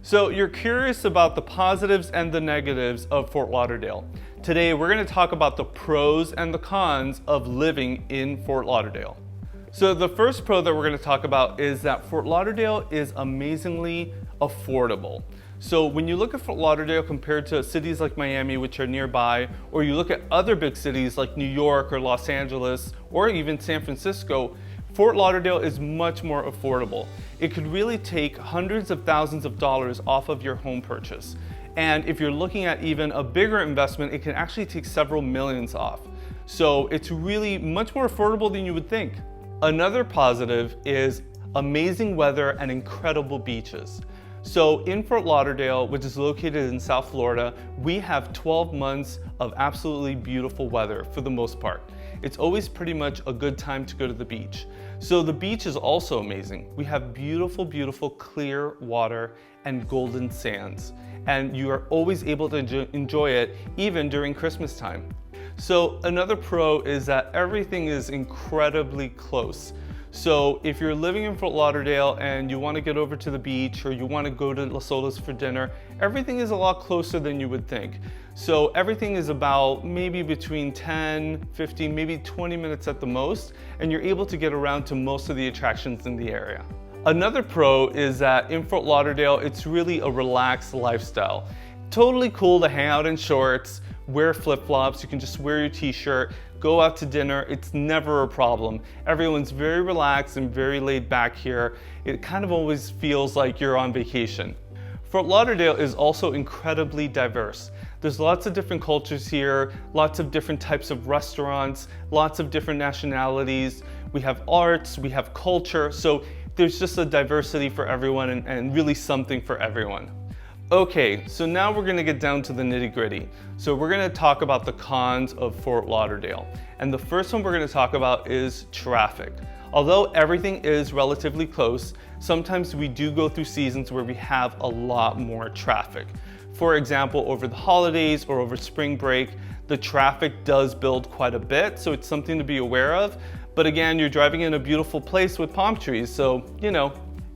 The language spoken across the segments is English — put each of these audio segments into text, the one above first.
So you're curious about the positives and the negatives of Fort Lauderdale. Today we're going to talk about the pros and the cons of living in Fort Lauderdale. So the first pro that we're going to talk about is that Fort Lauderdale is amazingly affordable. So when you look at Fort Lauderdale compared to cities like Miami, which are nearby, or you look at other big cities like New York or Los Angeles, or even San Francisco, Fort Lauderdale is much more affordable. It could really take hundreds of thousands of dollars off of your home purchase. And if you're looking at even a bigger investment, it can actually take several millions off. So it's really much more affordable than you would think. Another positive is amazing weather and incredible beaches. So in Fort Lauderdale, which is located in South Florida, we have 12 months of absolutely beautiful weather for the most part. It's always pretty much a good time to go to the beach. So the beach is also amazing. We have beautiful, beautiful clear water and golden sands. And you are always able to enjoy it even during Christmas time. So another pro is that everything is incredibly close. So if you're living in Fort Lauderdale and you want to get over to the beach or you want to go to Las Olas for dinner, everything is a lot closer than you would think. So everything is about maybe between 10, 15, maybe 20 minutes at the most, and you're able to get around to most of the attractions in the area. Another pro is that in Fort Lauderdale, it's really a relaxed lifestyle. Totally cool to hang out in shorts, wear flip-flops, you can just wear your t-shirt, go out to dinner, it's never a problem. Everyone's very relaxed and very laid back here. It kind of always feels like you're on vacation. Fort Lauderdale is also incredibly diverse. There's lots of different cultures here, lots of different types of restaurants, lots of different nationalities. We have arts, we have culture, so there's just a diversity for everyone and really something for everyone. Okay, so now we're gonna get down to the nitty-gritty. So we're gonna talk about the cons of Fort Lauderdale. And the first one we're gonna talk about is traffic. Although everything is relatively close, sometimes we do go through seasons where we have a lot more traffic. For example, over the holidays or over spring break, the traffic does build quite a bit, so it's something to be aware of. But again, you're driving in a beautiful place with palm trees, so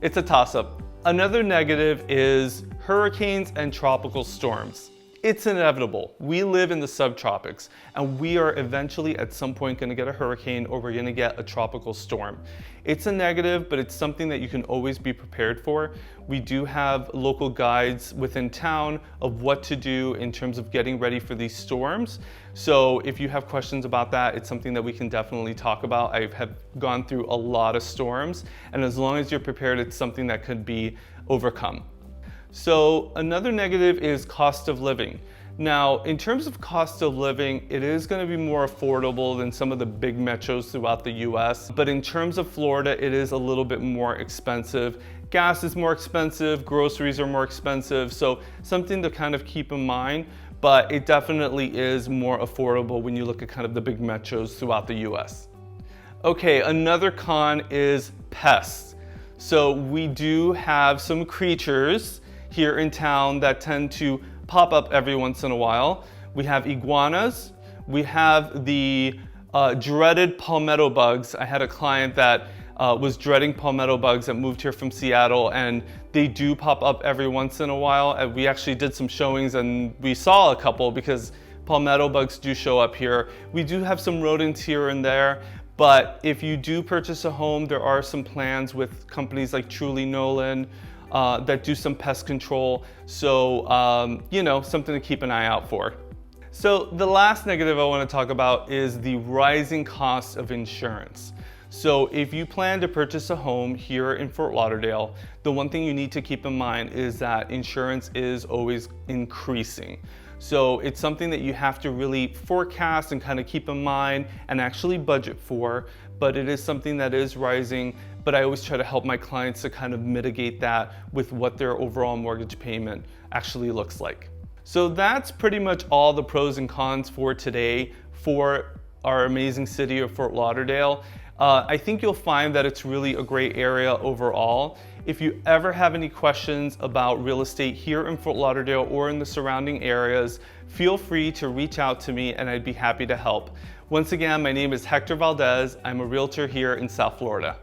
it's a toss-up. Another negative is hurricanes and tropical storms. It's inevitable. We live in the subtropics and we are eventually at some point going to get a hurricane or we're going to get a tropical storm. It's a negative, but it's something that you can always be prepared for. We do have local guides within town of what to do in terms of getting ready for these storms. So if you have questions about that, it's something that we can definitely talk about. I have gone through a lot of storms, and as long as you're prepared, it's something that could be overcome. So another negative is cost of living. Now, in terms of cost of living, it is going to be more affordable than some of the big metros throughout the US. But in terms of Florida, it is a little bit more expensive. Gas is more expensive, groceries are more expensive, so something to kind of keep in mind. But it definitely is more affordable when you look at kind of the big metros throughout the US. Okay, another con is pests. So we do have some creatures here in town that tend to pop up every once in a while. We have iguanas, we have the dreaded palmetto bugs. I had a client that was dreading palmetto bugs that moved here from Seattle, and they do pop up every once in a while. And we actually did some showings and we saw a couple because palmetto bugs do show up here. We do have some rodents here and there, but if you do purchase a home, there are some plans with companies like Truly Nolan that do some pest control. So, something to keep an eye out for. So the last negative I want to talk about is the rising cost of insurance. So if you plan to purchase a home here in Fort Lauderdale, the one thing you need to keep in mind is that insurance is always increasing. So it's something that you have to really forecast and kind of keep in mind and actually budget for, but it is something that is rising. But I always try to help my clients to kind of mitigate that with what their overall mortgage payment actually looks like. So that's pretty much all the pros and cons for today for our amazing city of Fort Lauderdale. I think you'll find that it's really a great area overall. If you ever have any questions about real estate here in Fort Lauderdale or in the surrounding areas, feel free to reach out to me and I'd be happy to help. Once again, my name is Hector Valdes. I'm a realtor here in South Florida.